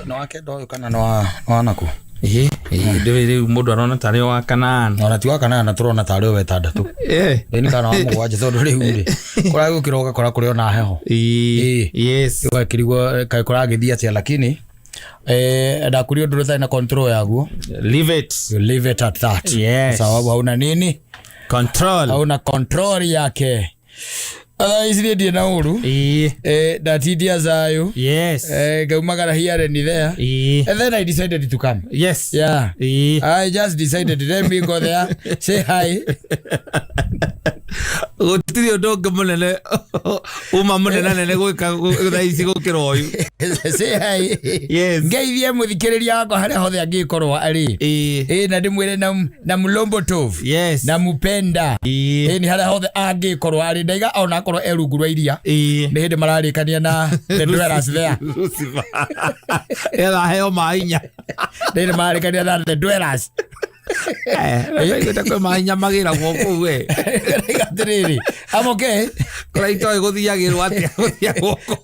no wake ndo kana no wanaku Ndiri mundu arona tari wa kanana ona ti wa kanana turona tari we tandatu ni kana wa mugwanje tondu riu ri kura gukiroga kura kuri ona heho yes yo kirigwo kai kura githia tia lakini ndakurio ndu thai na control yaguo leave it at that yes sababu hauna nini hauna control yake isiri die na uru datidia zayo yes gaumagara here ni there and then I decided to come yes yeah I just decided let me go there say hi Utiri dogo munene munene nene gwika thaisi gukiro yu say hi yes ngeithie muthikiriria wako haria hothe angikorwo ari na ndimwire na mulombo tofu yes na mupenda ni haria hothe angikorwo ari ndaiga ona korwo erungu rwa iria ni hindi mararikania na the dwellers there ela heo mainya ni mararikania na the dwellers Gita mainya magira goko we gatiriri I'm okay kora ito guthiagirwo atia goko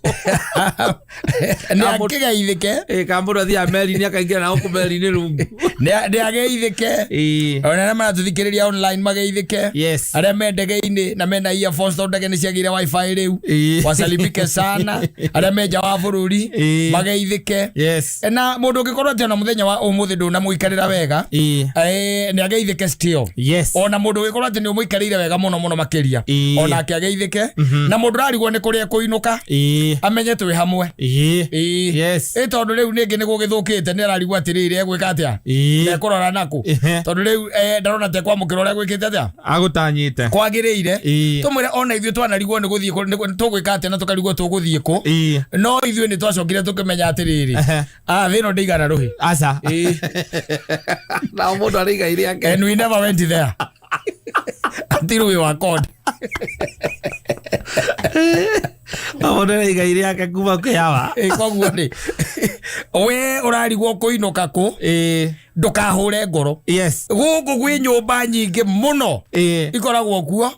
ni akigeithike kambura thia meri ni akaingira na ku meri ni rungu ni ageithike ona na marathikiriria online mageithike yes aria mendege-ini na mena earphones to ndege ni ciagire wifi riu wasalimike sana aria menja wa bururi mageithike yes na mundu ngikorwo ati ona muthenya wa umuthi ndu na muikarira wega ni ageithike still yes ona mundu wikorwo ati ni umuikarire wega muno makiria ona akiageithike na mundu rarigwo ni kuria kuinuka amenye twi hamwe yes tondu riu ningi ni gugithukite ni ararigwo atiriri egwika atia ekurora naku tondu riu ndarona te kwamukira uria gwikite atia agutanyite kwagiriire tumwire ona ithuĩ twanarigwo ni guthie tugwika atia na tukarigwo tuguthie ku no ithuĩ ni twacokire tukimenya atiriri thino ndigana ruhi asa na mundu ariga iria yake and we never went there until we were caught Amone igai yake kuma kyawa koguo ni we urarigwo kuinuka ku ndukahure ngoro yes guku gwi nyumba nyingi muno ikoragwo kuo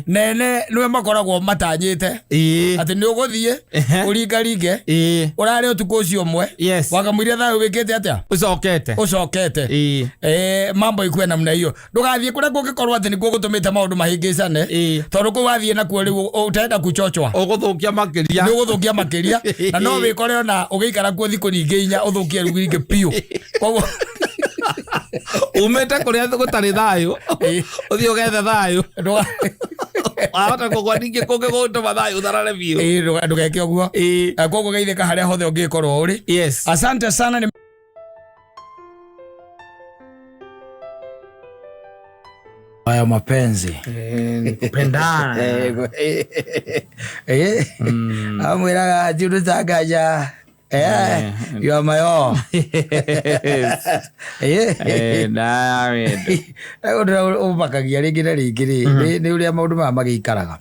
nene niwe makoragwo matanyite ati ni uguthie uringaringe urari utuku ucio umwe wakamwiria thayo wikite atia ucokete mambo ikue namna hiyo ndugathie kuria kungikorwo ati nikuo gutumite maundu mahingicane tondu ku wathie nakuo riu utaenda kuchochwa uguthukia makiria ni uguthukia makiria na no wikore ona ugiikara kuo thiku nyingi inya uthukie rugiringe piu koguo umete kuria gutari thayo uthio gethe thayo ahota kugwaninge kunge gutuma thayo tharare biu ndugeke uguo koguo geithika haria hothe ungikorwo uri yes asante sana haya mapenzi kupendana amwiraga jiru tagaja you are my all ubakagia ringi na ringi ni uria maundu ma magikaraga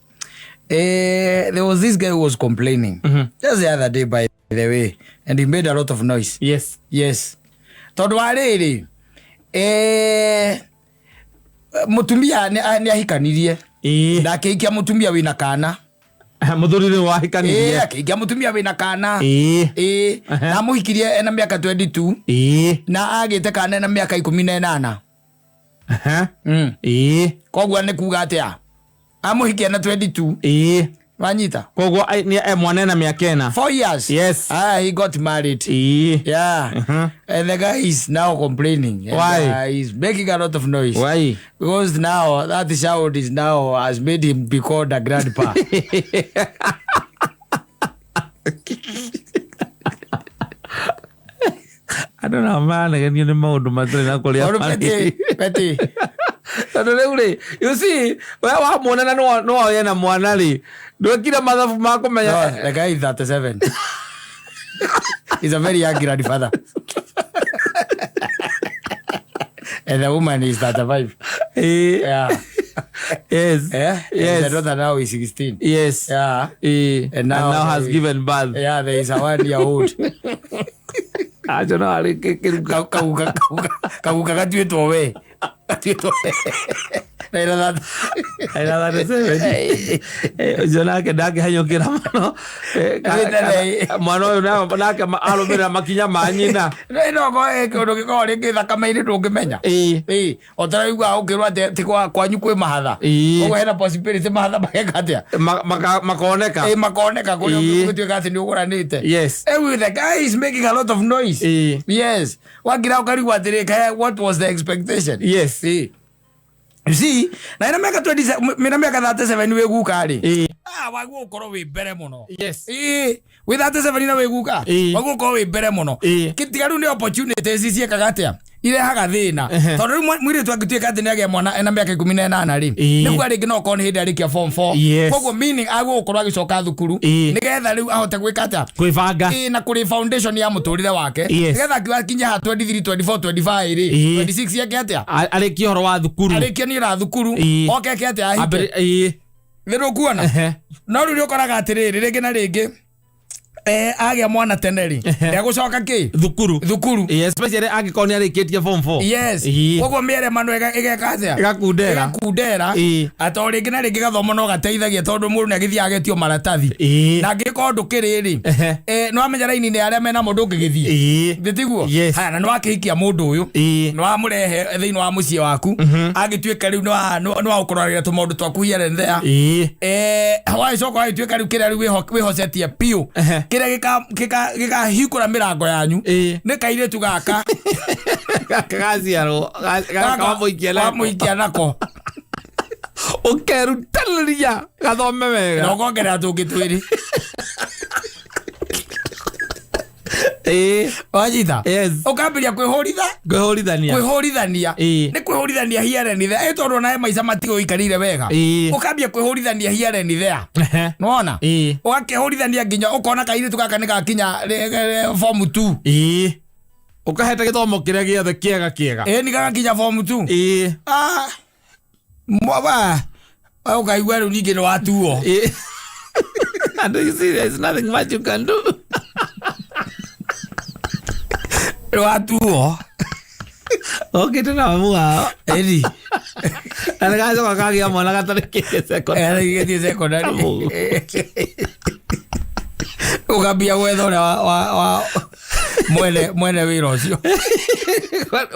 there was this guy who was complaining just the other day by the way and he made a lot of noise yes tondu wa riri mutumia ni ahikanirie ndakiikia mutumia wina kana muthurire wa hikanirie akiikia mutumia wina kana na muhikirie ena miaka 22 na agite kana ena miaka 18 koguo ni kuga atia amuhikia na 22 wanyita koguo ni mwana na miaka 4 years yes he got married yeah and the guy is now complaining why he's making a lot of noise why because now that child is now has made him be called a grandpa I don't know man again you maundu matri na kulia peti Ule you see wewe wa mwana no yena mwana ri ndo kila mathafu mako menya the guy is 37 he's a very young grandfather and the woman is 35 yeah yes yes the daughter now is 16 yes yeah and now has given birth yeah there is a 1 year old I don't know kauka gatuitwo we Naira 37 jona ke dake hanyokira muno mwana uyu nake arumira makinya manyina no go kundu gikori githakamaini ndungimenya otaraigua ukirwa ti kwanyu kwi mahatha koguo hena possibility mahatha magekatia makoneka kuria gutwika ati ni uguranite the guy is making a lot of noise yes wagira ukarigwa atiri what was the expectation you see na ina miaka 27 mina miaka 37 we Guka ri wagu ukoro wi mbere muno we 37 na we Guka wagu ukoro wi mbere muno kitigaru ni opportunities ciekaga atia irehaga thina tondu mwiri twagitwika ati ni age mwana ena miaka 18 ri niguo ringi no kon hindi arikia form 4 koguo meaning agu ukorwa agicoka thukuru nigetha riu ahote gwika atia kwibanga na kuri foundation ya muturire wake nigetha kinya ha 23 24 25 ri 26 yake atia ariki horo wa thukuru ariki ni ra thukuru oke ke atia ahike niru kuona no riu ukoraga atiriri ringi na ringi agia mwana teneri ndagucoka ki thukuru especially agikoni arikitie form 4 yes koguo mere manu egeka atia gakundera atoringi na ringi gathomo no gateithagia tondu mundu nagithia agetio maratathi na ngiko ndukiriri no amenya raini ni aria mena mundu ngigithie nditiguo haya na no akihikia mundu uyu no amurehe thiini wa mucie waku agitweka riu no ukororera tumundu twaku here and there hawai soko agitweka riu kira riu wihocetie piu kira hikura mirango yanyu ni kairetu gaka gaciarwo muikia nako ukerutaniria gathome wega no gongerera tungitwiri wajita ukambiria kwihorithania ni kwihorithania here and there tondu nae maica matigo ikarire wega ukambia kwihorithania here and there nona ugakihorithania nginya ukona kairitu gaka ni gakinya form 2 ukaheta githomo kiria giothe kiega ni gakinya form 2 mwaba ukaigua riu ningi ni watuo and you see there's nothing much you can do watuo okay tena mua edi anagazo kakagia mwana gatareke secondary ukambia gwethora wa mwene wira ucio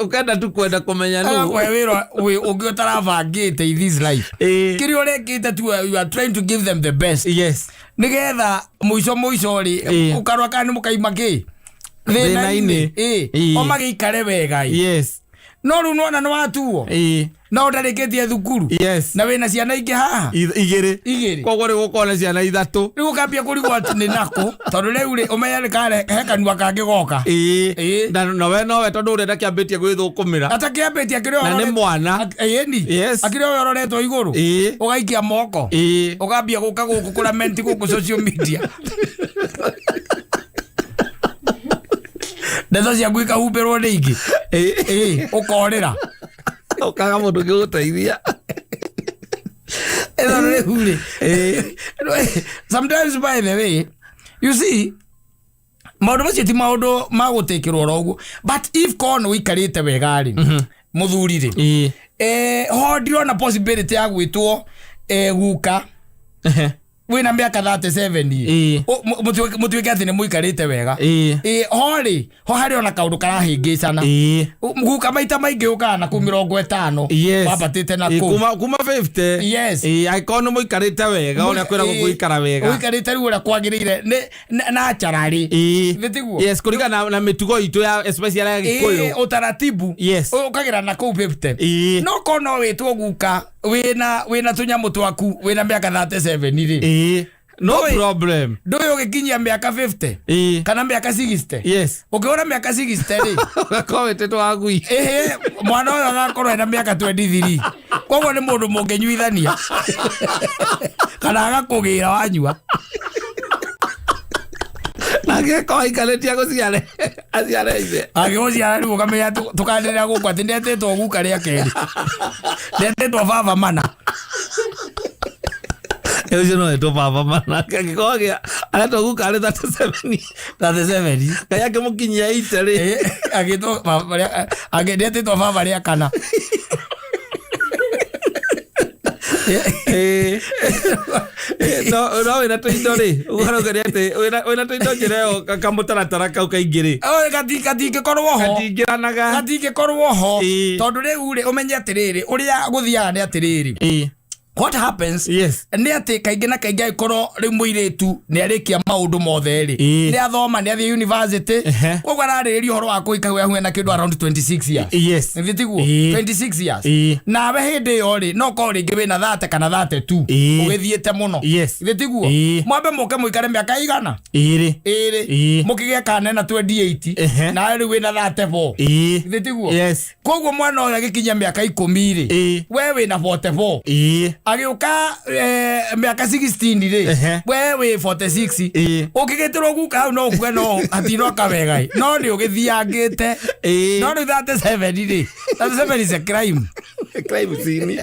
ukenda tu kwenda kumenya nu kwa wira ungiutaravangite in this life kiri urekite tu you are trying to give them the best nigetha muico ri ukarwa kana mukaima ki thina-ini omagikare wega no riu nona ni watuo no ndarikitie thukuru na wina ciana ingi haha igiri koguo ri gukona ciana 3 riu ukambia kurigwo ati ni nako tondu riu ri umenya ni kare hekanua kangi goka nowe tondu urenda kiambitie gwithukumira atakiambitie akirio na ni mwana akirio yororetwo iguru ugaikia moko ukambia guka guku kuramenti guku social media ndeto cia gwika humbirwo ni ingi ukorira ukaga mundu ngiguteithia sometimes by the way you see maundu macio ti maundu magutikirwo roguo but if kono wikarite wegari muthuri ri ho ndirona possibility ya gwitwo Guka wina miaka 37 mutwike ati ni muikarite wega ho hari ona kaundu karahingicana Guka maita maingi ukana ku 50 wabatite na kuma 50 aikono muikarite wega ona kwira guikara wega uikarite riu ura kwagirire na charari thitiguo kurigana na mitugo itu ya especially ya Gikuyu utaratibu ukagira na ku 50 no kono witwo Guka wina tunyamu twaku wina miaka 37 ri no problem ndoyo gikinyia miaka 50 kana miaka 60 ukiona miaka 60 ri gakowete twagui mwana uyo agakorwo ena miaka 23 koguo ni mundu mungenyuithania kana agakugira wanyua ageko aikaletia guciare aciare ice agiguciara riu ukamenya tukandirira guku ati ndetitwo Guka ria keri ndetitwo baba mana Ejo no eto baba mana kikogia anato Guka ale 37 kaya kemukinyia iteri agito baba ria agedete to baba ria kana No wena toindo ri ugarogeria ati wena toindo njireo kamutaratara kau kaingiri gatinge korwo ho gatinge korwo ho tondu riu ri umenye atiriri uria guthiaga ni atiriri what happens ni ati kaingi na kaingi ikorwo ri muiritu ni arikia maundu mothe ri ni athoma ni athie university koguo arariri horo wa kuika hwe na kindu around 26 years nithitiguo 26 years nawe hindi yo ri no ko ringi wina 30 kana 32 ugithiete muno nithitiguo mwambe muke muikare miaka igana iri mukigia kana na 28 na ri wina 34 nithitiguo koguo mwana uyu agikinya miaka 10 ri we wina 44 agiuka miaka 16 ri we we 46 ukigeterwo guka hau no kuga no atino kawegai no ni ugithiangite no ni 37 ri 37 is a crime sini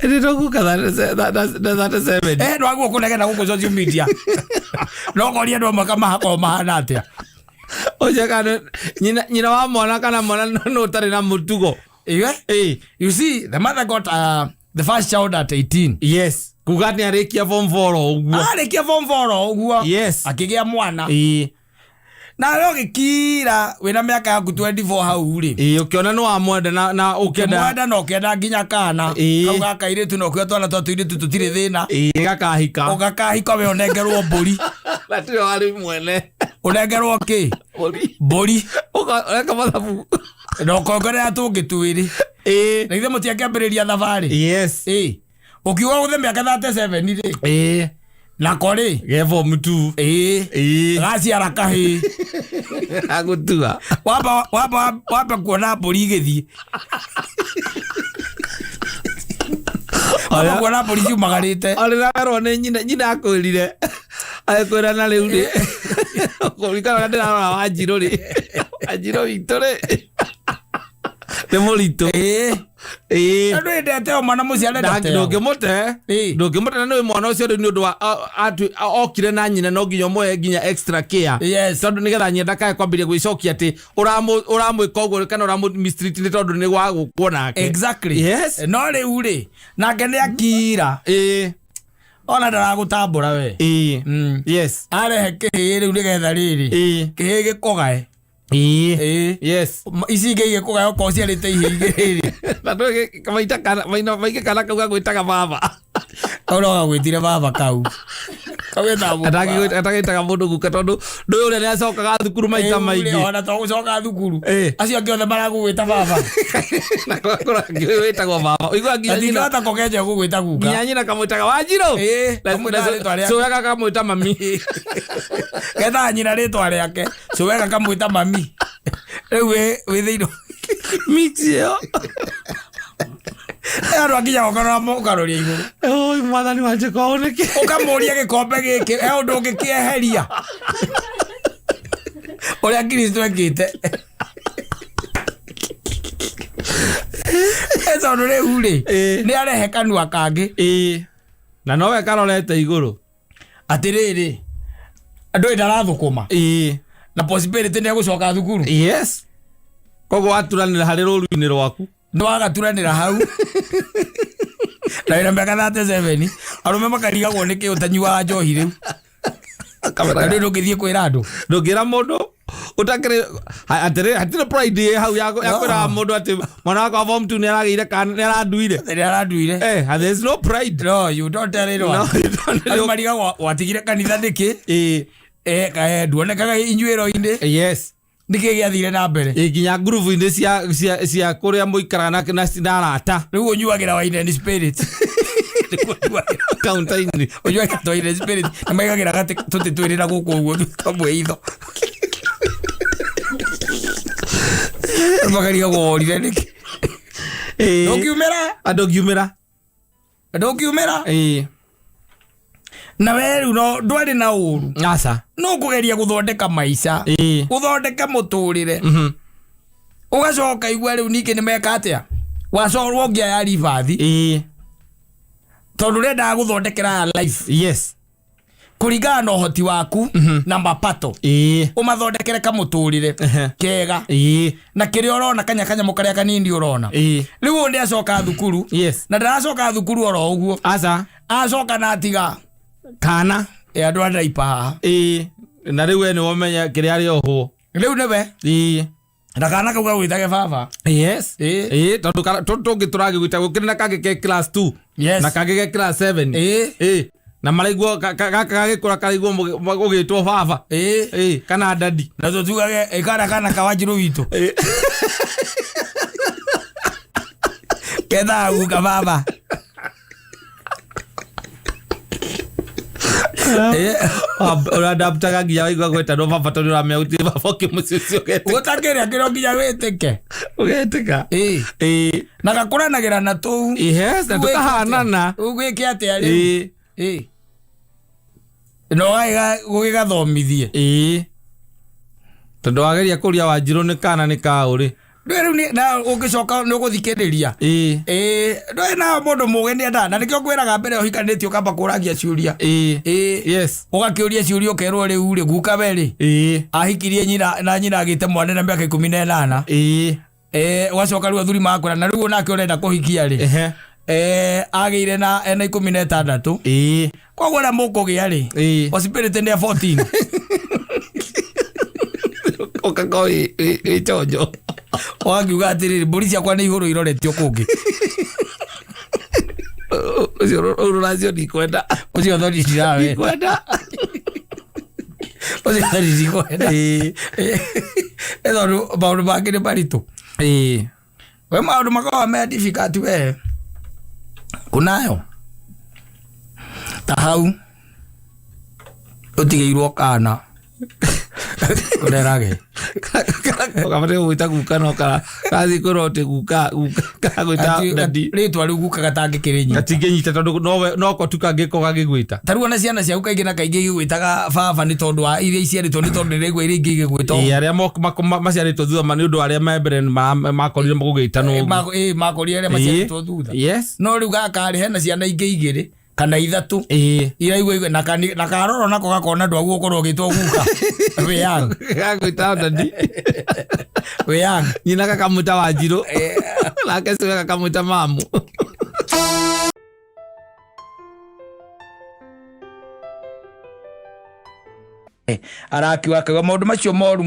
Ndio guka that 7 no agu kunegena guku social media no koria ndo makama hako mahana atia oje kana nyina wa mwana kana mwana no tari na mutugo you see the mother got the first child at 18 yes kugani arekia form 4 uguo arekia form 4 uguo akigia mwana na wewe gikira wina miaka yaku 24 hau ri ukiona no amwenda na ukenda no kenda nginya kana kau gaka iritu no kwetwa twa iritu tutire thina gakahika we onengerwo mburi na tio ari mwene onengerwo ki mburi uka mathabu no kongere atungitwiri na ithe mutiakambiriria thabari ukiuga uthe miaka 37 ri na kore gevo mtu gasi arakahi agutua waba kuona mburi githi waba kuona mburi ciumagarite alirarwo ni nyina akwirire akwira na riu ri kurikana ndira Wanjiru ri Wanjiru witu ri te molito andu endete o mwana muciare ndate ndungimute na mwana ucio ni undu wa okire na nyina no nginya moe nginya extra care tondu nigetha nyenda kae kwambiria gwicokia ati uramwika uguo kana uramistreat ni tondu ni gwa gukuona ke exactly no riu ri nake ni akira ona ndaragutambura we arehe kihi riu nigetha riri kihi gikogae isi ngege kugayo ko ciarite ihigiri na ndoge kamaita kana maike kana kauga gwitaga baba ora gwitire baba kau kawetha mu atagitaga mundu guka tondu ndu ule ni acokaga thukuru maita maingi ona to gucoka thukuru acio angi othe maragugwita baba na kora ngwitagwo baba igwa nginya nyina ata kogeje gugwita guka nginya nyina kamwitaga Wanjiru so wega kamwita mami getha nyina ritwa riake so wega kamwita mami ewe withiino mixio ero aginya gokora mo karoria iguru oi mwathani wanje kwaoneke ukamuria gikombe giki undu ngikieheria uria Kristo ekite eso nure uri ni arehe kanua kangi na nowe karorete iguru atiriri andu ndarathukuma na possibility ni gucoka thukuru kogo aturanira hari ruru-ini rwaku ndo agaturanira hau na ina miaka 37 arume makarigagwo niki utanyuaga njohi riu kamera ndo ngithie kwira andu ndungira mundu utakire hatire pride hau ya kwira mundu ati mwana wako form 2 ni aragire kana ni aranduire there is no pride no you don't tell it no you don't marigagwo watigire kanitha niki kae nduonekaga inyuiro-ini niki giathire na mbere nginya groove-ini cia kuria muikaraga na arata riu unyuagira wine and spirit counter-ini unyuagira wine and spirit na maigagira gati tuti twirira guku uguo kamwe itho magariga gorire niki ndokiumira na weru no ndwari na uru asa no kugeria guthondeka maica guthondeka muturire ugacoka igwa riu niki ni meka atia wacorwo ngia ya rivathi tondu renda guthondekera life kuringana na uhoti waku na mapato umathondekere kamuturire kega na kiria urona kanya mukaria kanini urona riu ndi acoka thukuru na ndaracoka thukuru oro uguo acoka na atiga kana andu andaipa na riu ene wamenya kiria ari oho riu nebe na kana kauga gwitage baba tondu tungi turagi gwita gukira na kage ke class 2 na kage ke class 7 na malaiguo kagikura karaiguo ugitwo baba kana dadi na tutugage kana kawanjiru witu ketha Guka baba uradaptaga nginya waigua gweta no baba tondu uramenya gutirĩ baba ũkĩmũcicio gũtakĩrĩa kĩro nginya wĩtĩke ũgetĩka na gakũranagĩra na tũu na tũkahanana ũgwĩke atĩa rĩu no gũgĩgathomithie tondu wageria kũria Wanjirũ nĩ kana nĩ kaũrĩ rĩu na ũngĩcoka nĩ ũgũthikĩrĩria ndũĩ na mũndũ mũgĩ nĩ enda na nĩkĩo ngwĩraga mbere ũhikanĩtie ũkamba kũragia ciũria ũgakĩũria ciũria ũkerwo rĩu rĩ Guka berĩ ahikirie nyina agĩte mwana na mĩaka 18 ũgacoka rĩu athuri makũra na rĩu nake ũrenda kũhikia rĩ agĩire na 16 koguo na mũkũgĩa rĩ possibility nĩ 14 ũkakoo ĩtonjo wakiuga atiriri mbũri ciakwa nĩ ihũrũ iroretio kũngĩ ũcio ũrũracio ndikwenda ũcio thori cirawe ũcio thori ndikwenda ethondũ maũndũ mangĩ nĩ maritũ we maũndũ makoragwo me difficult we kunayo ta hau ũtigĩirwo kana kurerage ukamate gwita Guka no kathi kurote Guka gwita dadi ritwa riu Guka gatangĩkĩrĩ gatingĩnyita tondu no ko tukangĩko gagĩgwĩta tarua na ciana ciaku kaingĩ na kaingĩ igwĩtaga baba nĩ tondu wa iria iciarĩtwo nĩ tondu nĩrĩgua iria ingĩ igĩgwĩtwo arĩa maciarĩtwo thutha nĩ ũndũ arĩa me mbere makorire gũgĩtanwo makorire arĩa maciarĩtwo thutha no rĩu gaka rĩ hena ciana ingĩ igĩrĩ kana ithatũ iraigua na karoro nako gakona ndwagu ũkorwo ũgĩtwo Guka wĩyang gagwĩta dadi wĩyang nyina gakamwĩta Wanjirũ nake ciwe gakamwĩta mamu arakiuga akauga maũndũ macio moru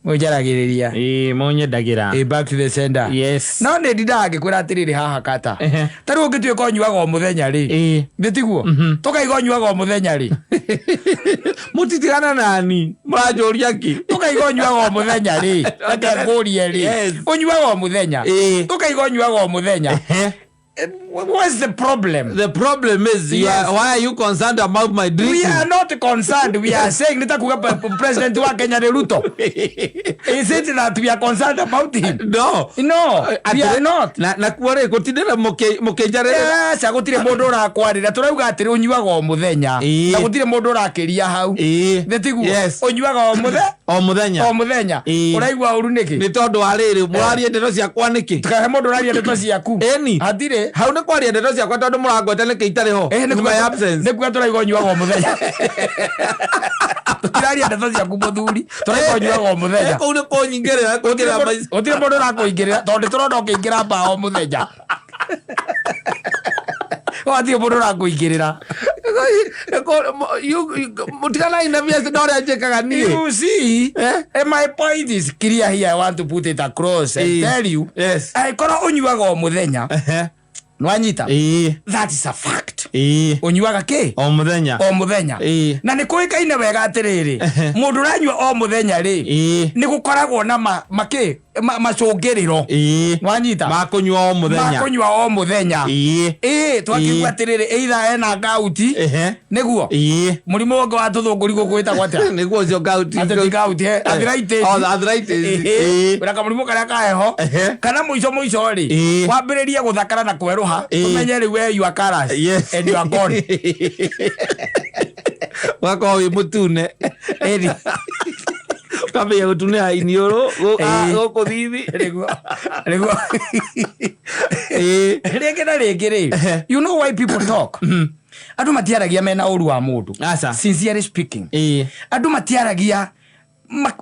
mũnjaragĩrĩria mũnyendagira back to the sender no nĩ ndindaga ngĩkwĩra atĩrĩrĩ haha Kata ta rĩu ũngĩtuĩka ũnyuaga o mũthenya rĩ ndĩtiguo tũkaiga ũnyuaga o mũthenya rĩ mũtitigana nani mũranjũria kĩ tũkaiga ũnyuaga o mũthenya rĩ reke ngũrie rĩ ũnyuaga o mũthenya tũkaiga ũnyuaga o mũthenya. What's the problem? The problem is, why are you concerned about my drinking? We are not concerned. We are saying, Nita kuga president wa Kenya Ruto. Is it that we are concerned about him? No. No, we are not. Na kuare kutindira mukenjare. Yes, agutire mundu rakwarira. Turauga atiri unyuaga o muthenya. Na gutire mundu rakiria hau. Ndetigu. Unyuaga o muthenya. O muthenya. O muthenya. Uraigwa uru niki? Ni tondu ariri murarie ndeto ciakwa niki? Tukahe mundu rarie ndeto ciaku. Eni. Atire. Hau ne kwaria ndeto ciakwa tondu muragweta niki itari ho. My absence. Nikuga turaiga unyuaga o muthenya. Tiraria ndeto ciaku muthuri. Turaiga unyuaga o muthenya. Ko ne ko nyingirira ko ngira mais. Otire mundu rakuingirira tondu turona ukiingira ba o muthenya. Wathiĩ mũndũ rakuingĩrĩra mutigana ina viasi na ũrĩa njĩkaga niĩ. You see, my point is clear here. I want to put it across and tell you, korwo ũnyuaga o mũthenya nwanyita, that is a fact. Ũnyuaga kĩ? O mũthenya. O mũthenya. Na nĩ kũĩkaine wega atĩrĩrĩ, mũndũ ũranyua o mũthenya rĩ, nĩ gũkoragwo na macũngĩrĩro. Nwanyita. Makũnyua o mũthenya. Makũnyua o mũthenya. Twakĩigua atĩrĩrĩ, either ena gauti, nĩguo mũrimũ ũngĩ wa tũthũngũri gũkũ wĩtagwo atĩa? Nĩguo ũcio gauti. Atĩ gauti, arthritis. Arthritis. Wĩna kamũrimũ karĩa kaheho. Kana mũico rĩ, wambĩrĩrie gũthakara na kwerũha, ũmenye rĩu we you are colors and you are gone. Wako wĩ mũtune. Kabe ya utune ha inioro go thithi rego rege. You know why people talk? andu matiaragia mena uru wa mundu sincerely speaking andu matiaragia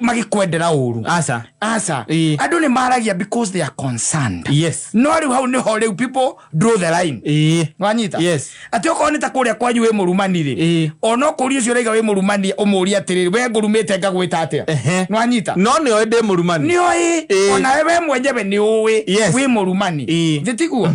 magikwendera uru asa andu ni maragia because they are concerned. No riu hau ni ho riu people draw the line. Wanyita ati oko ni ta kuria kwanyu we murumani ri ono kuri ucio reiga we murumani umuria atiriri we ngurumite ngagwita atia. Wanyita no ni oende murumani ni oi ona we mwenjebe ni uwi we murumani nditiguo.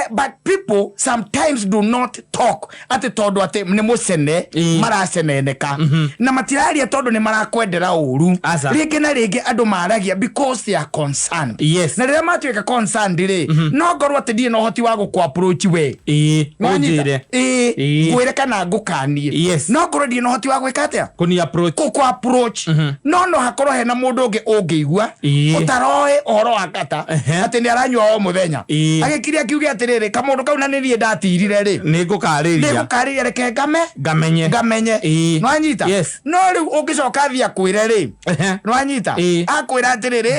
But people sometimes do not talk ati tondu ati ni mucene maraceneneka na matiraria tondu ni marakwendera uru ringi na ringi andu maragia because they are concerned. Na riria matuika concerned ri no ngorwo ati ndie no hoti wa guku approach we ngire ngwire kana ngukanie no ngorwo ndie no hoti wa gwika atia kuni approach ku approach no hakorwo hena mundu ungi ungiigua utaroe ohoro wa Kata ati ni aranyua o muthenya agikiria akiuge atiriri kamundu kau na ni nie ndatirire ri ni ngukariria reke ngamenye no anyita no riu ungicoka thia kwire ri no anyita akwira atiriri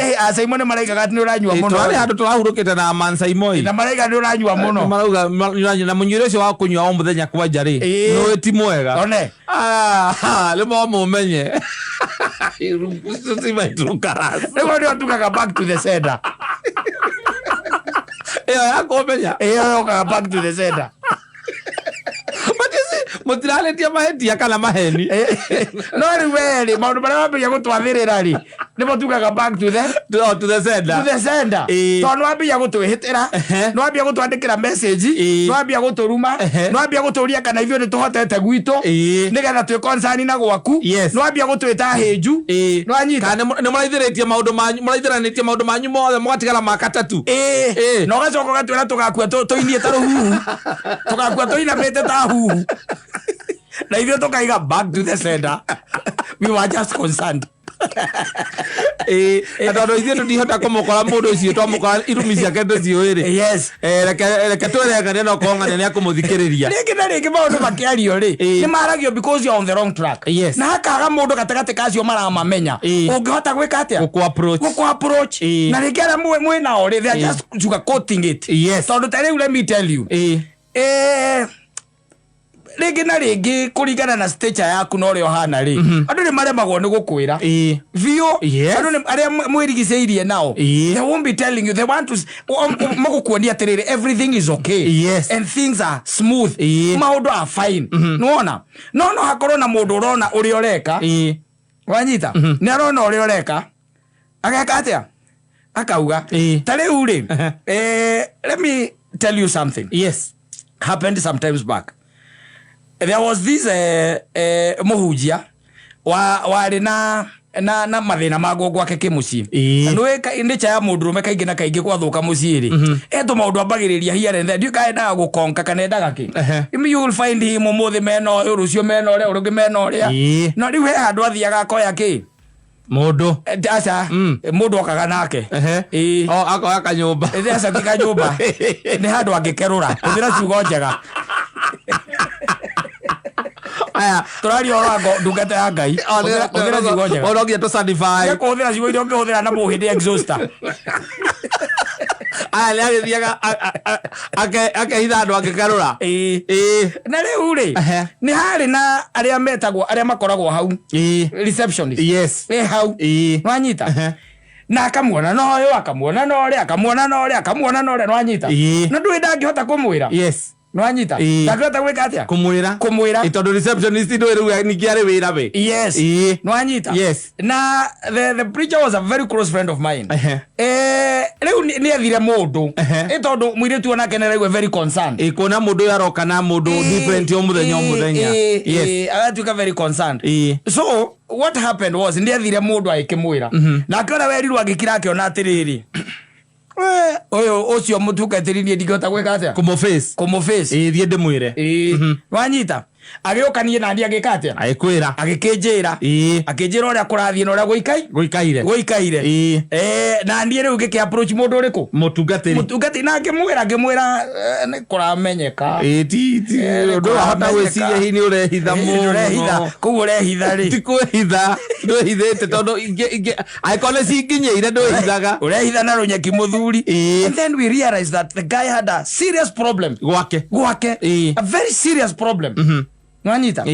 Mansaimo ni maraiga ati ni uranyua muno twari handu turahurukite na Mansaimo na maraiga ni uranyua muno marauga na munyiro ucio wa kunyua o muthenya kwanja ri no ti mwega one limo mumenye limo ndio tukaga back to the sender yakomenya yoka back to the sender mutiraletia mahetia kana maheni no riweli maundu maria wambia gutwathirira ri nimo tukaga back to the sender tondu wambia gutwihitira no wambia gutwandikira message no wambia guturuma no wambia guturia kana ithio ni tuhotete gwitu nigetha twi concern na gwaku no wambia gutwita hinju no anyita kana ni muraithiritie maundu manyu mothe mugatigara makatatu no gacoka gatwira tugakua tuinie ta ruhu tugakua tuinamite ta huhu na ithio tukaiga back to the sender. We were just concerned. Atondo ithio tutihota kumukora mundu ucio twamukora irumi ciake tuciuiri reke twerengane no kongane ni akumuthikiriria ringi na ringi maundu makiario ri ni maragio because you are on the wrong track na hakaga mundu gatagati kacio maramamenya ungihota gwika atia guku approach na ringi ara mwina ori they are just sugarcoating it tondu tariu let me tell you ringi na ringi kuringana na stature yaku no rio hana ri andu ni maremagwo ni gukwira vio andu ni aria mwirigiceirie nao they won't be telling you they want to magukuonia atiriri everything is okay and things are smooth maundu are fine nuona no hakorwo na mundu urona uri oreka wanyita ni arona uri oreka ageka atia akauga tariu ri let me tell you something happened sometimes back. There was this muhujia wari na mathina mago gwake kimuci nduika indicha ya mundurume kaingi na kaingi gwathuka muciiri eto maundu ambagiriria here and there ndio kaenda gukonka kanenda gaki you will find him muthi meno rucio meno ore urugi meno ore no riu he handu athiaga akoya ki mundu aca mundu okaga nake akoya kanyumba aca ti kanyumba ni handu angikerura uthira ciugo njega aya turari orago ndungata ya ngai uthira ciugo njega orogia to certify ko uthira ciugo irio ngihũthĩra na muhindi exhauster ale agithiaga akehitha andu angikarura na riu ri ni hari na aria metagwo aria makoragwo hau receptionist hau wanyita na akamuona no yo akamuona no ri akamuona no ri wanyita na ndui ndangihota kumwira no anyita takwata gwika atia kumwira itondo receptionist ndo riu nikiari wira we no anyita na the preacher was a very close friend of mine riu ni athire mundu itondo mwiritu ona kenera iwe very concerned ikona mundu yaroka na mundu different o muthenya agatuka very concerned so what happened was ndi athire mundu aikimwira na akora werirwa agikira akiona atiriri oyo ocio mutuka tirindie ndigota gweka atia kumo face thie ndimwire wanyita agĩũkanie na ndi agĩkate agĩkwĩra agĩkĩnjĩra akĩnjĩra ũrĩa kũrathiĩ na ũrĩa gũikaire na ndi rĩu ngĩkĩ approach mũndũ ũrĩkũ mũtungatĩri na ngĩmwĩra nĩ kũramenyeka ũndũ wahota gwĩciria hihi nĩ ũrehitha mũno koguo ũrehitha rĩ ti kwĩhitha ndwĩhithĩte tondũ angĩkorwo nĩ cinginyĩire ndwĩhithaga ũrehitha na rũnyeki mũthuri. And then we realized that the guy had a serious problem gwake a very serious problem. Nwanyita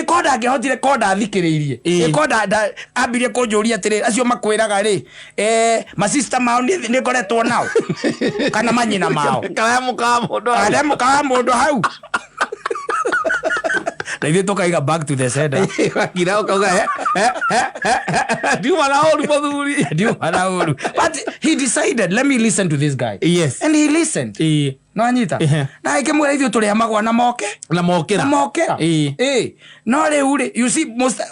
koda angĩhotire koda athikĩrĩirie koda ambirie kũnjũria atĩrĩ acio makwĩraga rĩ masista mao nĩ ngoretwo nao kana manyina mao karemukaga mũndũ hau na ithuĩ tũkaiga back to the sender wakira ũkauga ndiuma na ũru mũthuri ndiuma na ũru. But he decided, let me listen to this guy. Yes. And he listened. No anyita na ikĩmwĩra ithuĩ tũrĩa magwa na mokera no rĩu rĩ you see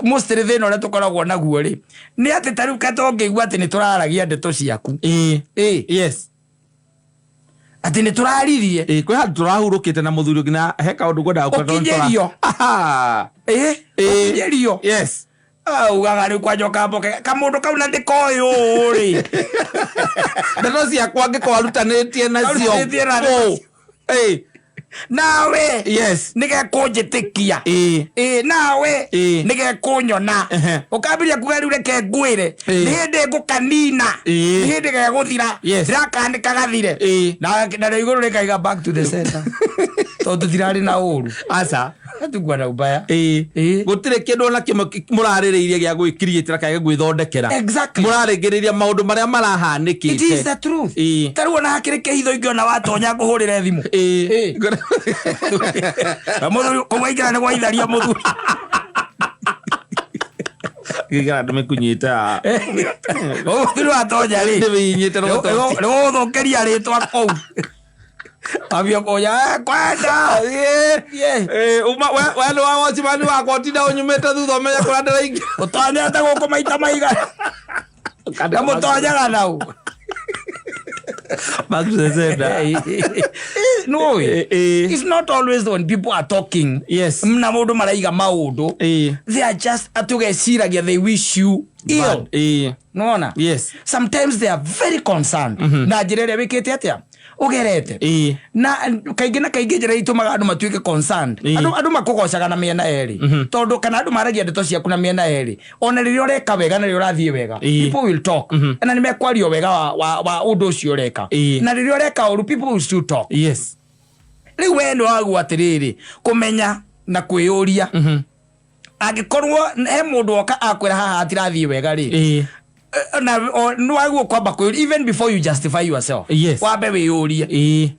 most thĩna ũrĩa tũkoragwo naguo rĩ nĩ atĩ ta rĩu katongĩigua atĩ nĩ tũraragia ndeto ciaku yes atĩ nĩ tũraririe kwĩ handũ tũrahurũkĩte na mũthuri ũngĩ he kaũndũ ngwendaga ũkinyĩrio yes ugaga rĩu kwanjoka mboke kamũndũ kau na ndĩkoyũ rĩ ndeto ciakwa angĩkorwo arutanĩtie nacio nawe yes nĩgekũnjĩtĩkia nawe nĩgekũnyona ũkambiria kuga rĩu reke ngwĩre nĩ hĩndĩ ngũkanina nĩ hĩndĩ gegũthira ndĩrakanĩka gathire na rĩo igũrũ rĩkaiga back to the center tondũ tũtirarĩ na ũru aca tugwa na ubaya gũtirĩ kĩndũ ona kĩmwe mũrarĩrĩirie gĩa gwĩkiriĩtĩra kaĩ gwĩthondekera mũrarĩngĩrĩria maũndũ marĩa marahanĩkĩte. It is the truth. Tarũ ona hakĩrĩ kĩhitho ingĩona watonya ngũhũrĩre thimũ mũthuri kũgwaingĩra nĩ gwaitharia mũthuri gĩgara ndĩmĩkunyĩte mũthuri watonya rĩ nĩgũthũkĩria rĩtwa kũu abia koya kwenda wendo wa wacimani wakwa ũtinda ũnyumĩte thutha ũmenye kũrĩa ndĩraingĩ ũtonyete gũkũ maita maigana na mũtonyaga nau back to the sender. No, it's not always when people are talking. Yes. Mna mũndũ maraiga maũndũ. They are just atũgeciragia they wish you ill. Nona? Yes. Sometimes they are very concerned. Na njĩra ĩrĩa wĩkĩte atĩa ugerete na kaingĩ na kaingĩ njĩra itũmaga andũ matuĩke concerned andũ makũgocaga na mĩena erĩ tondũ kana andũ maragia ndeto ciaku na mĩena erĩ ona rĩrĩa ũreka wega na rĩrĩa ũrathiĩ wega people will talk na nĩ mekwario wega wa ũndũ ũcio ũreka na rĩrĩa ũreka ũru people will still talk. Yes. Rĩu we nĩ wagua atĩrĩrĩ kũmenya na kwĩyũria angĩkorwo he mũndũ oka akwĩra haha atirathiĩ wega rĩ na no agwo kwamba ko even before you justify yourself. Yes. Wabe wĩyũrie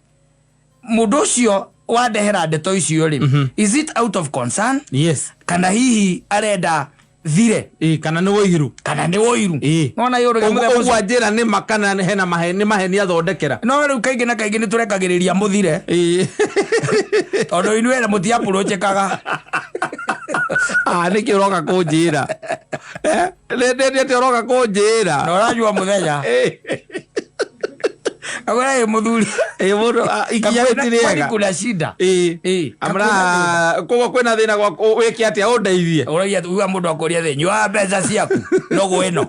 mũndũ ũcio wandehera ndeto icio rĩ is it out of concern? Yes. Kana hihi arenda thire kana nĩ woiru nona yũrũga ũgwa njĩra nĩ makana hena maheni athondekera no rĩu kaingĩ na kaingĩ nĩ tũrekagĩrĩria mũthire tondũ inyuĩ na mũtiapũrũnjĩkaga nĩkĩ ũroka kũnjĩra nĩndĩte ũroka kũnjĩra na ũranyua mũthenya agora mũthuri mũndũ ikinya rĩtirĩega kuna shida amra koguo kwĩna thĩna gwakwa wĩke atĩa ũndeithie ũrauga tuga mũndũ akũria thĩ nyua mbeca ciaku nogo ĩno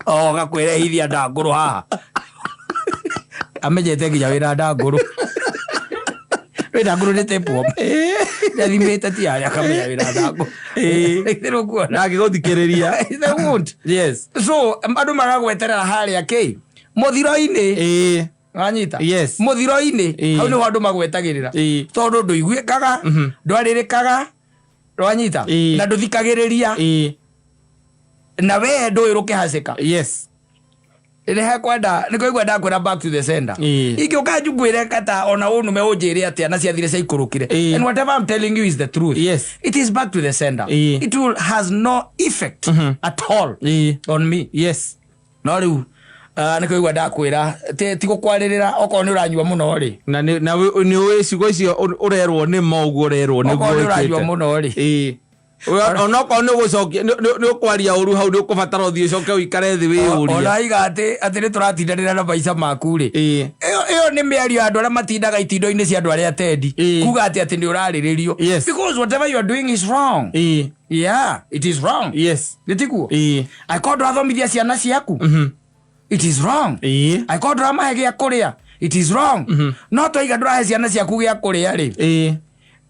gakwĩrehithia ndangũrũ haha amenyete nginya wĩra ndangũrũ wĩra ngũrũ nĩ tepwo ndathimĩte ti arĩa akamenya wĩra ndangũrũ na angĩgũthikĩrĩria they won't. Yes. So andũ maragweterera harĩa kĩ mũthiro-inĩ wanyita mũthiro-inĩ hau nĩho andũ magwetagĩrĩra tondũ ndũiguĩkaga ndwarĩrĩkaga wanyita na ndũthikagĩrĩria na we ndũĩ rũkĩhacĩka. Yes. Nĩkũigua ndakwĩra back to the sender ingĩũka njungwĩre Kata ona ũnũme ũnjĩre atĩa na ciathire ciaikũrũkire and whatever I'm telling you is the truth. Yes. It is back to the sender. It has no effect at all on me. Yes. No rĩu nĩkũigua ndakwĩra ti gũkwarĩrĩra okorwo nĩ ũranyua mũno rĩ na nĩ ũĩ ciugo icio ũrerwo nĩ mo ũguo ũrerwo nĩguo ũranyua mũno rĩ onoko ni gucokia ni ukwaria uru hau ni ukubatara uthie coke uikare thi wi uria ona iga ati ni turatindanira na maica maku ri iyo ni miario andu aria matindaga itindo-ini cia andu aria atendi kuga ati ni urariririo because whatever you are doing is wrong. Yeah, it is wrong. Yes. Nitikuo aikondo athomithia ciana ciaku it is wrong. Aikondo amahe gia kuria it is wrong. No toiga ndurahe ciana ciaku gia kuria ri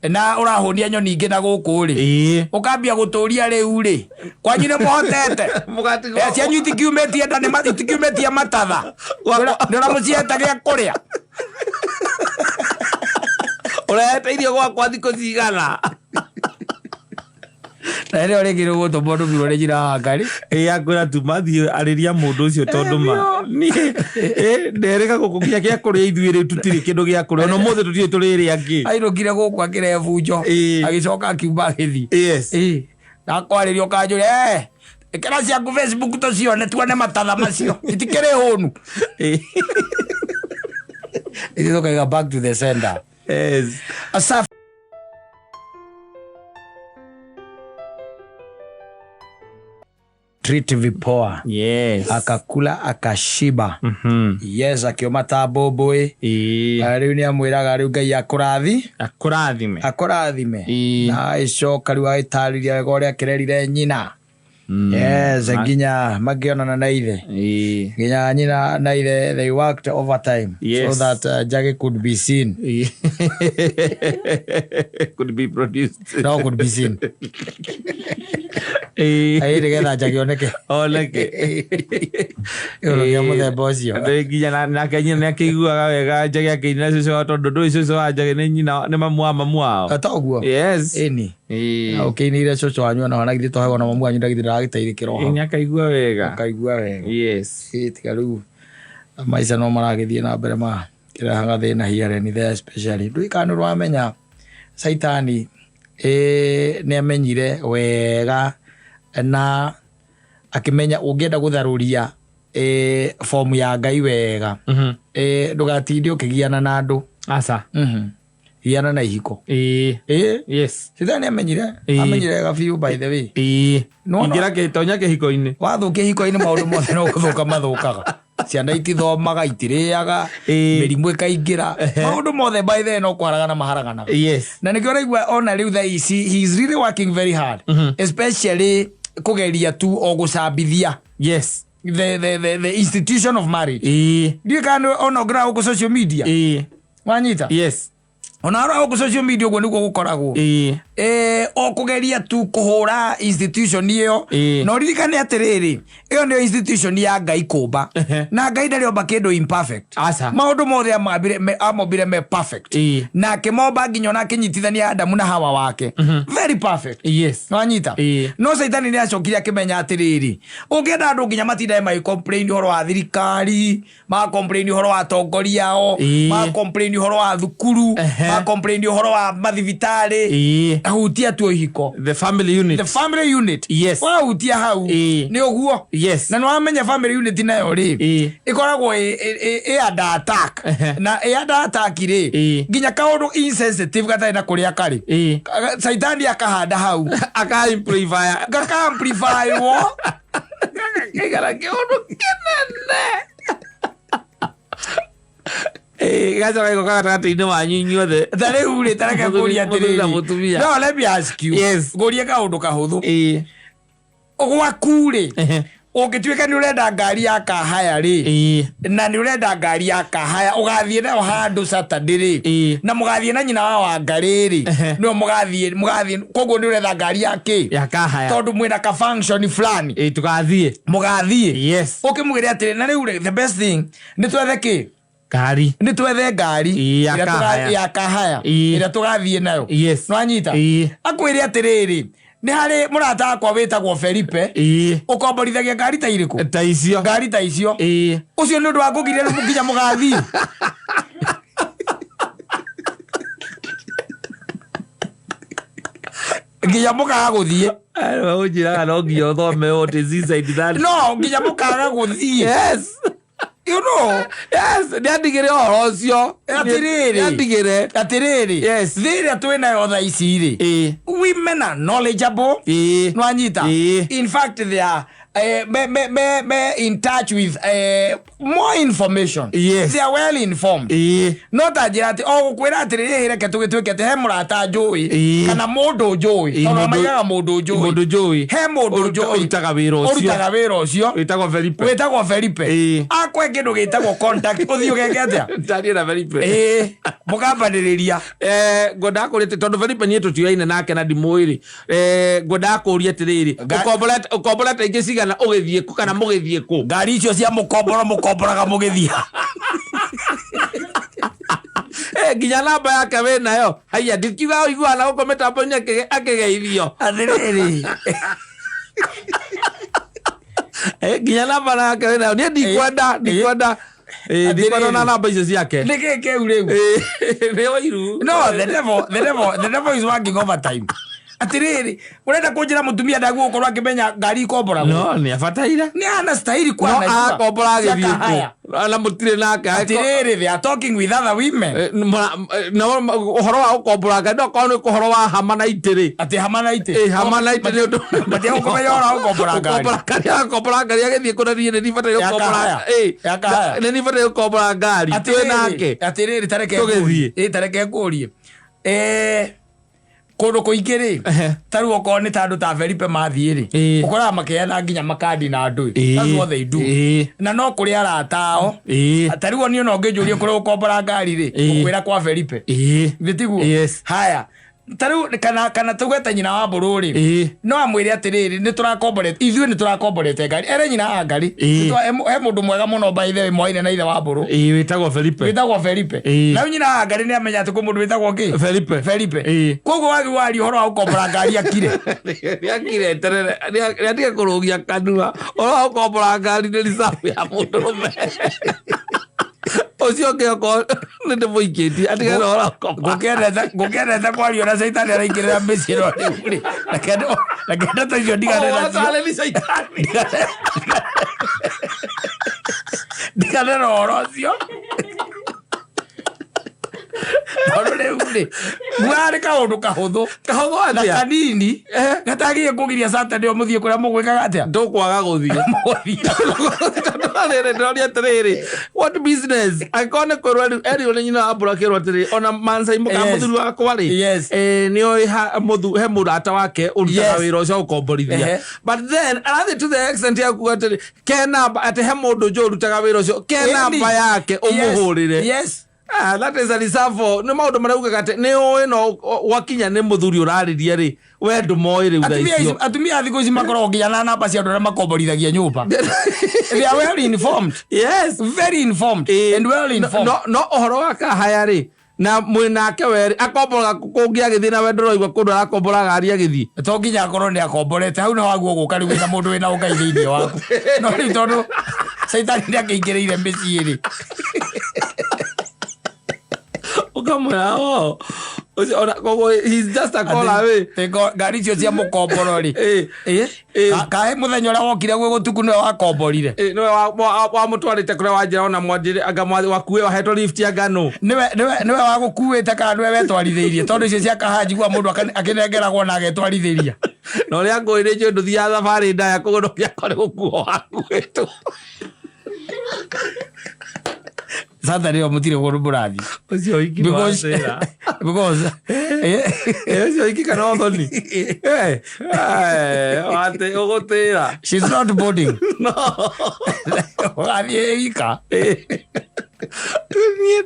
na urahonia nyoni ingi na guku ri ukambia guturia riu ri kwanyu ni muhotete cianyu itikiumetie nda ni itikiumetie matatha ndira mucieta gia kuria ureteithio gwakwa thikũ cigana na ere ore giro goto bodo biro jira ngari akwira tu mathie ariria mundu ucio tondu ma ni ndereka gukukia kia kuria ithuire tutiri kindu gia kuria no mothe tutiri turiri angi airukire guku akire bunjo agicoka akiumba githi na kwaririo kanjure ikira cia ku Facebook to cione tuone matatha macio itikire honu ithiuka back to the sender. Asaf treat vipoa. Yes. Akakula akashiba. Yes, akioma taboboi. Riu ni amwiraga riu Ngai akurathime. Na icoka riu agitariria gore akirerire nyina. Yes, nginya magionana na ithe. Nginya nyina na ithe, they worked overtime so that Jage could be seen. Could be produced. No, could be seen. Ai rigetha Jage oneke. Yo muthemba ucio. Nginya na Kenya na kiguaga wega Jage akina cucu tondu ndu cucu wa Jage ni nyina ni mamu ao. Ataguo. Yes. Eni. Okay, ni cucu wanyu na wana githito hago na mamu wanyu ndagithira agitairikiro. Akaigua wega. Yes. Tika riu maica no maragithie na mbere ma kirahaga thina here ni there especially nduikanu rwamenya Saitani ni amenyire wega na akimenya ungienda gutharuria form ya Ngai wega ndugatinde ukigiana na andu aca hiana na ihiko yes Saitani amenyire gabiu by the way no ngira ke tonya ke hiko-ini wathukia hiko-ini maundu mothe no guthuka mathukaga ciana itithomaga itiriaga mirimu ikaingira maundu mothe by the no kwaragana maharagana na nikio raigua ona riu tha ici he is really working very hard especially kugeria tu o gucambithia the institution of marriage ndio kana ona gra ku social media wanyita ona ara ku social media ugo niguo gukoragwo o kugeria tu kuhura institution iyo no ririkane atiriri iyo ndio institution ya Ngai kumba na Ngai ndari omba kindu imperfect maundu mothe amobire me perfect na kimomba nginya na kinyitithania Adamu na Hawa wake very perfect wanyita no Saitani ni acokire akimenya atiriri ungienda andu nginya matindae mai complain horo wa thirikari ma complain horo wa tongoria o ma complain horo wa thukuru ma complain horo wa mathivitari ahutia tu hiko the family unit wa hutia hau ni oguo na no amenya family unit nayo ri ikoragwo under attack na under attack ri nginya kaundu insensitive gatai na kuria kari Saitani akahanda hau aka amplify wo kigara kiundu kinene gacha gaiko kagatagatĩ-inĩ wanyu inyuothe tarĩ urĩ tareke kũria atĩrĩrĩ no let me ask you ngũrie kaũndũ kahũthũ gwaku rĩ ũngĩtuĩka nĩ ũrenda ngari ya kahaya rĩ na nĩ ũrenda ngari ya kahaya ũgathiĩ nayo handũ Saturday rĩ na mũgathiĩ na nyina wa Wangari rĩ no mũgathiĩ koguo nĩ ũretha ngari ya kahaya tondũ mwĩna ka function fulani mũgathiĩ ũkĩmũgĩre atĩrĩ na rĩu the best thing nĩ twethe kĩ ngari ni twethe ngari ya kahaya ira tugathie nayo no anyita akwire atiriri ni hari murata akwa witagwo Felipe ukomborithagia ngari ta iriku ngari ta icio ucio ni undu wa ngugire nginya mugathi nginya mukaga guthie ujiraga no nginya uthome what is inside that no nginya mukaga guthie You know. Yes, nyandigire orosio. Atiriri. Yes. Thiri atwena yotha iciri. Women are knowledgeable. Nwanyita. In fact, they are in touch with more information. Yes. They are well informed. Not that kwera atiriri reke tugitwike te he murata njui kana mundu njui. Ono maigaga mundu njui. Mundu njui. He mundu njui. Urutaga wira ucio. Witagwo Felipe. Akwe kindu gitagwo contact uthio geke atia. Tari na Felipe. Mugambaniria. Ngoda kurite tondu Felipe ni tutuyaine nake na ndimuiri. Ngoda kuria atiriri. Ukombola taingi sigana ugithie ku kana mugithie ku. Ngari icio cia mukomboraga mugithia. Ginya namba yake we nayo. Haya ndikiuga uiguana ukometa hapo nyake akegeithio. Athiriri. Ginya namba yake we nayo. Ni ndikwenda. Ndikwenda na namba icio ciake. Nigeke ureu. Ni wairu. No, the devil is working overtime. Atiriri, urenda kunjira mutumia ndagu ukorwa akimenya ngari ikomboragwo. No, ni afataira. Ni ana style kwa na. No, akombora agithiko. Ala mutire nake. Atiriri, they are talking with other women. No, uhoro wa ukombora ngado ko ni kuhoro wa hamana itiri. Ati hamana itiri. Hamana itiri undu. Bati ukomenya ora ukombora ngari. Ukombora ngari agithie kunarie ni fataira ukombora. Yakaya. Ni fataira ukombora ngari. Twe nake. Atiriri tareke kurie. Kodo kuingiri taru oko ni tandu ta Felipe mathiri ukora makiana nginya makadi na andu that's what they do na no kuri aratao taru oni no ngijurie kuri ukombora ngari ri ukwira kwa Felipe bitigu haya taru kana tugweta nyina wa bururi no amwire atiriri ni turakomborete ithuĩ ni turakomborete ngari ere nyina ngari he mundu mwega muno by the way moine na ithe wa buru witagwo Felipe na nyina ngari ni amenya ati ku mundu witagwo ki Felipe kogo wari horo wa ukombora ngari akire terere ni atige kurugia kanua horo wa ukombora ngari ni risafu ya mundu rume Ocio ko ni ndemuikiti atiga ora gokereza kwario na saitani araikirira meciro ri nakenda tacio ndigana sale ni saitani ndigana orocio Orore ule. Mware ka undu kahuthu atia. Na kanini gatagie kugiria Saturday omuthie kuria mugwikaga atia. Ndukwaga guthie. What business? Akone korwa eri ole nyina abura kirwa atiri ona Mansaimo ka muthuru wakwa ri. Ni oi he murata wake urutaga wira ucio ukomborithia. But then another to the extent ya kuga atiri kena ate he mundu jo urutaga wira ucio kena ba yake umuhurire. Yes. That is a reserve. No matter what you ne o no wakinya ne muthuri urariria ri we ndumoire uthaisio atumia athiko ici makorogia na namba cia ndora makomborithagia nyumba. They are well informed. Yes, very informed and well informed. No ohoro waka haya ri na mwinake weri akombora kungia githi na wendoro igwa kundu akombora gari agithi to nginya akoro ni akomborete hau no waguo guka ri wina mundu wina ugai thiini waku no ri tondu saitani ni akingiriire miciiri Ukamwa he's just a call away. Tego gari cio cia mukomborori. Kae muthenya ura wokire gwe gutuku no wakomborire. No wa mutwarite kure wanjira ona mwanjire agamwathi wakuwe wahetwo lift ya ngano. Niwe wagukuwite kana niwe wetwarithirie tondu icio cia kahaji gwa mundu akinengeragwo na agetwarithiria. No ria ngoire nje nduthi ya thabari ndaya kugono bia kore gukuo wakuwetwo. Santa leo mutire guru burathi. Ocio iki because ocio iki kana othoni. Ate ogotera. She's not boarding. No. Wali ika. Ni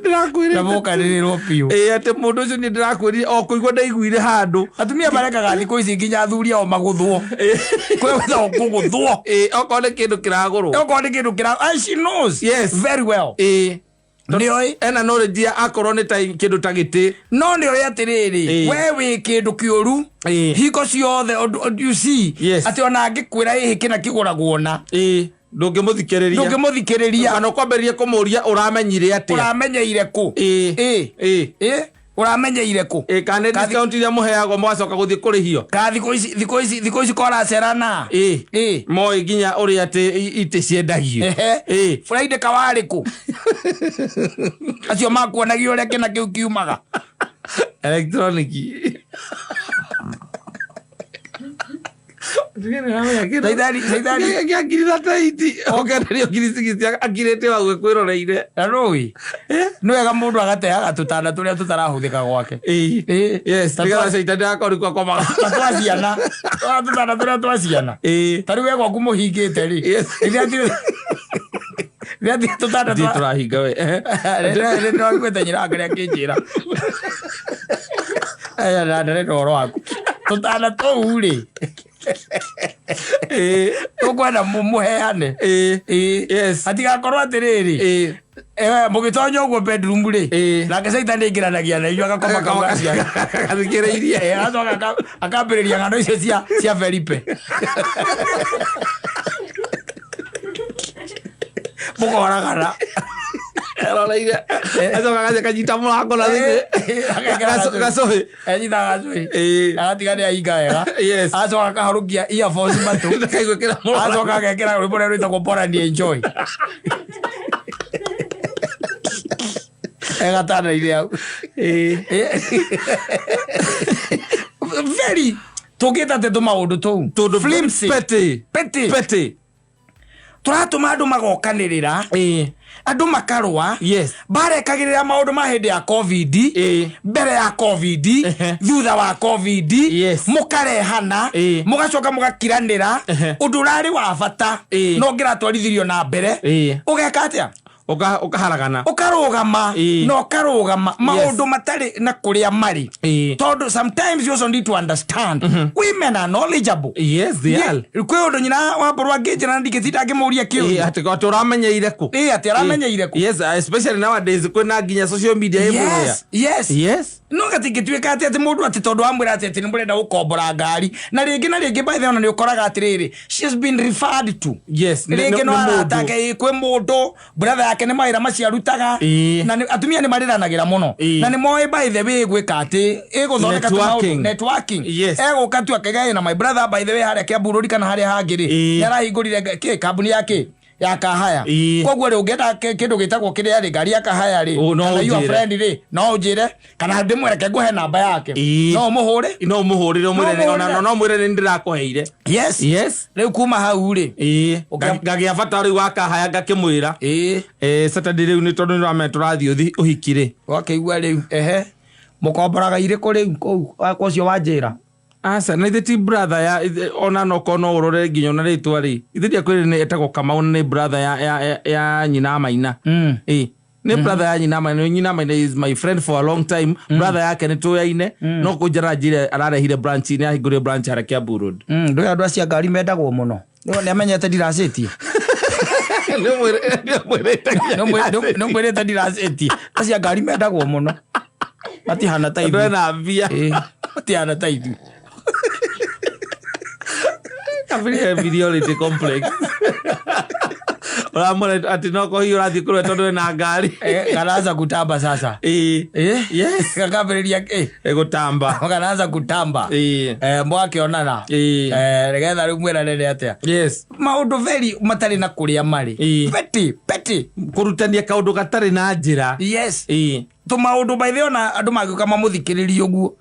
ndirakwire. Naboka rirwo piu. Ate mundu ucio ni ndirakwire o kuigwa ndaiguire handu. Atumia barekaga thiko ici nginya athuria o maguthwo. Kwetha okuguthwo. Okone kindu kiraguru. Okone kindu kira. She knows. Yes. Very well. Nioi ena knowledge ya akorone ta kindu tagiti no ni oi atiriri wewe kindu kiuru hiko ciothe you see ati ona ngikwira ihikina kiguragwo na ndungimuthikiriria kana kwamberia kumuria uramenyire ati uramenyeire ku Uramenya ireku kana discount ya muheago mwacoka guthie kurihio ka thiko ici kora serana moi ginya uri ati ite ciendagio Friday kawariku acio makuonagio ure kina kiu kiumaga electronic Saidari akirira taiti okenderio kirisigici akirete wagwe kwiroreire na roi no ega mundu agateaga tutana turia tutarahuthika gwake yes tiga saitani akori kwa koma twaciana tutana turia twaciana tari wego kumuhingite ri Viati tutana turahinga we no kwetanyira ngaria kinjira aya na ndoro waku tutana tu ri tukwenda muheane yes atigakorwo atiriri mugitonyo uguo bedroom ri nake Saitani ingiranagia na inyuo agakoma kaugacia athikireirie acoka akambiriria ng'ano icio cia Felipe mukoragana eroreire acoka gacia kanyita murango na thithi gacohi enyitaga gacohi agatigania inga wega acoka akahorukia earphones matu acoka agekĩra rwĩmbo rũrĩa rwĩtagwo Bora and Enjoy egatanaire hau very tũngĩta te tũmaũndũ tũu flimsy peti turatuma andu magokanirira andu makarwa barekagirira maundu ma hindi ya covid mbere ya covid thutha wa covid mukarehana mugacoka mugakiranira undu urari wa bata no ngiratwarithirio na mbere ugeka atia ukaharagana ukarugama no ukarugama maundu matari na kuria mari tondu sometimes you also need to understand women are knowledgeable yes they are kwe undu nyina wa borwa ngejera ndikithita akimuria kiu ati ko turamenyeire ku ati aramenyeire ku yes especially nowadays kwena nginya social media everywhere yes no gatingituika ati mundu ati tondu amwira ati ni murenda gukombora ngari na ringi by the way ni ukoraga atiriri she has been referred to ringi no atake kwe mundu brother yake ni maira maciarutaga na atumia ni mariranagira muno na ni moe by the way gwika ati iguthondeka networking egukatu akagai na my brother by the way haria kiambururi kana haria hangiri yarahingurire kambuni yake ya kahaya koguo ri ungenda kindu gitagwo kiria ri ngari ya kahaya ri na your friend ri no ujire kana ndimwereke nguhe namba yake no muhurire umwire ona no mwire ni ndirakuheire yes riu kuma hau ri ngagia bata ri wa kahaya ngakimwira Saturday riu ni tondu ni rame turathii uhikire wakeigua riu mukomboraga iriku riu kou wacio wanjira asa na itheti brother ya ona no kono urore nginya na ritwa ri itheti akwiri ni etagwo Kamau ni brother ya nyina Maina ni brother ya nyina Maina is my friend for a long time brother yake ni tuyaine no kujara jire ararehire branch ni ahingure branch harakia Burud ndo andu acia ngari mendagwo muno ni amenyete ndiracetie no mwirete ndiracetie acia ngari mendagwo muno matihana taibu ndo na mbia matihana taibu Kafiri inferiority complex. Oramore ati no ko hiyo rathi kurwe tondu na ngari. Kanaanza kutamba sasa. Yes. Kakabereria gutamba. Kanaanza kutamba. Mwake onana. Regetha riu mwira nene atia. Yes. Maundu very matari na kuria mari. Peti. Kurutania kaundu gatari na njira. Yes. To maundu by the ona andu magika mamuthikiriria uguo.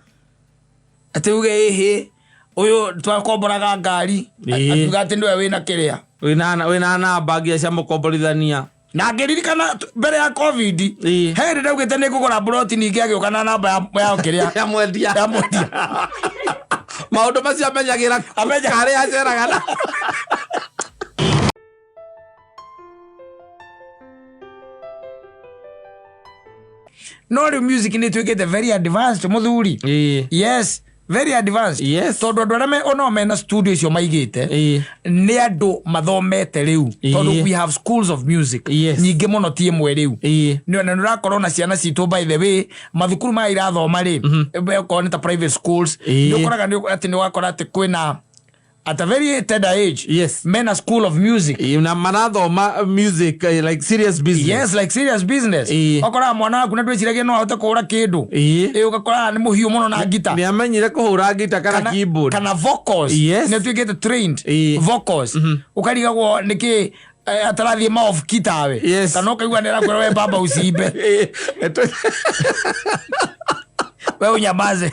Ati uge uyu twakomboraga ngari atuga ati ndiwe wina kiria wina namba ngia cia mukomborithania na ngiririkana mbere ya covid he rĩrĩa ugĩte nĩ ngũgũra broti ningĩ agĩũka na namba ya kiria ya mwendia maũndũ macio amenyagĩra harĩa aceraga no rĩu music nĩ ĩtuĩkĩte very advanced muthuri yes very advanced. Yes. Tondu andu arĩa ona mena studio icio maigĩte nĩ andu mathomete rĩu tondu we have schools of music nyingĩ mũno ti ĩmwe rĩu nĩ ona nĩũrakorwo na ciana citũ by the way mathukuru maya irathoma rĩ okorwo nĩ ta private schools nĩ ũkoraga atĩ nĩ wakora atĩ kwĩna at a very tender age. Yes. Men school of music. Na manatho music like serious business. Yes, like serious business. Okora mwana kuna twiciragia no ahote kuhura kindu. Ugakora ni muhiu muno na guitar. Ni amenyire kuhura guitar kana keyboard. Kana vocals. Yes. Ni twigete trained vocals. Ukarigagwo niki atarathie ma of guitar we. Yes. Kana ukaigua nira kwera we baba usimbe. We unyamaze.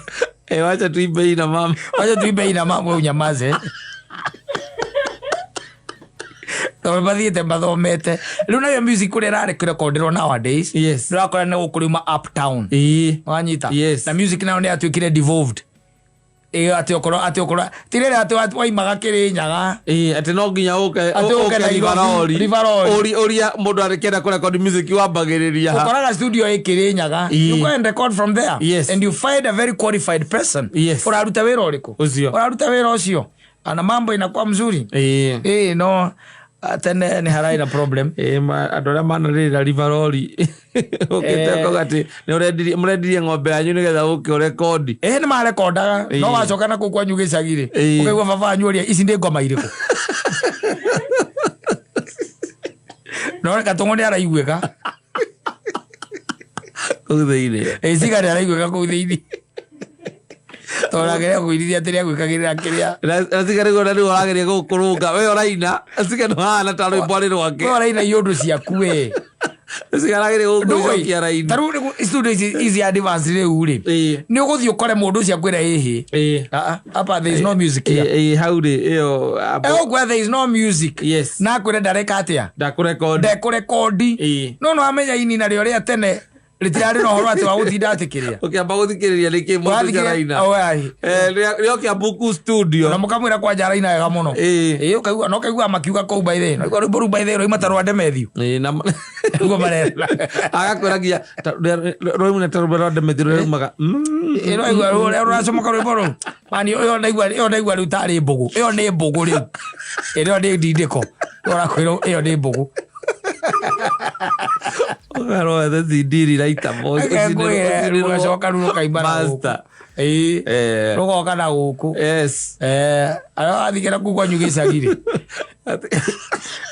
Wacha tuibe ina mama. Wacha tuibe ina mama we unyamaze. Tawwe bathiete bathomete. Riu nayo music kuri rare kurekordirwo nowadays. Yes. Rakora ne gukurima uptown. Wanyita. Yes. Na music nayo ne atwikire devolved. Ati okora tirere ati waimaga Kirinyaga ati no nginya uke oria mundu arekera kurecord music wambagiriria ukoraga studio Kirinyaga you go and record from there. Yes. And you find a very qualified person. Yes. Uraruta wira uriku uraruta wira ucio ana mambo inakuwa mzuri no atene ni harai na problem adora manarira rivaroli ukiteko ni murendirie ng'ombe yanyu nigetha uke record ni marekordaga no wacoka na kukwa nyugicagire ukaigwa baba anyuria ici ndi ngoma iriku no katongo ni araiguika kutheirie cigari araiguika kutheirie Toragere kuirithia atiri gwikagirira kiria asigare gona ni orageria gukurunga we oraina asigano hana taro bwari rwake we oraina yondu ciaku we asigare gukucokia raini taru students easy advance riu ri ni uguthii ukore mundu cia kwira hihi apa there is no music here how ri iyo there is no music. Yes. Na kwira ndareka atia ndakurekondi no amenya ini na rio ria tene ritirari no horo ati wa guthinda atikiria ukiamba guthikiriria riki mundu jaraina rio kia buku studio na mukamwira kwa jaraina wega muno ukaigua no kaigua makiuga kou by the no rwimbo ru by the roima tarwa Ndemethio na ugo marera agakwiragia roima tarwa Ndemethio roimaga ino igwa ro racomoka rwimbo ru mani yo ndaigua ru tari mbugu yo ni mbugu riu ino ndi ndindiko ora kwiro iyo ni mbugu Aro the CD laita boy ugacoka ruru kaimara master rugoka na guku ara athikira kugwa nyugicagire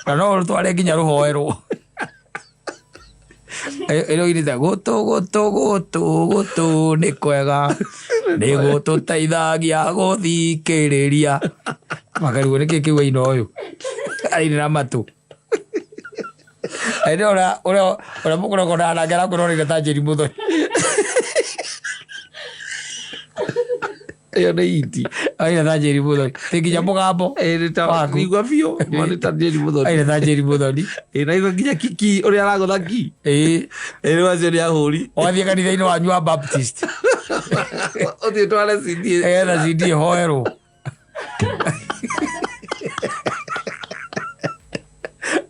no rutware nginya ruhoerwo ero irita gutu ni kwega ni gututaithagia guthikiriria makarigwo niki kiuga ino uyu arinira matu ora mukoro kona na ngara kurorire tajiri muthoni yo ni iti aina tajiri muthoni tikinya mugambo igwa bio mani tajiri muthoni aina tajiri muthoni na igwa nginya kiki uri aragotha ki eri wacio ni ahuri wathie kanitha-ini wanyu wa Baptist uthie tware CD na CD hoerwo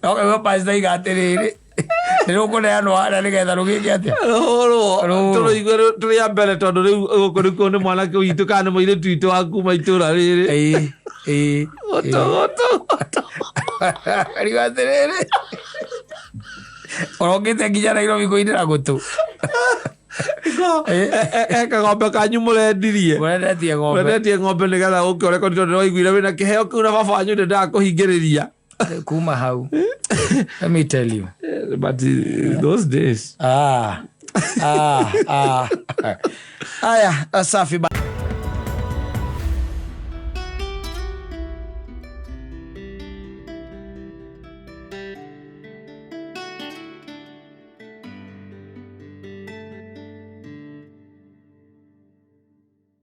no pastor igatiriri riu kuneanwo ara nigetha rugike atia turuigwe turi a mbere tondu riu gukuriku ni mwanake witu kana ni muiritu witu wa kuma itura riri riu atiriri orongite nginya Nairobi kuinira gutu kagombe kanyu murendirie ng'ombe nigetha uke urekondi tondu niwaiguire wina kiheo kiu na baba wanyu ndakuhingiriria kuma hau. Let me tell you. But those days. Aya, safi basi.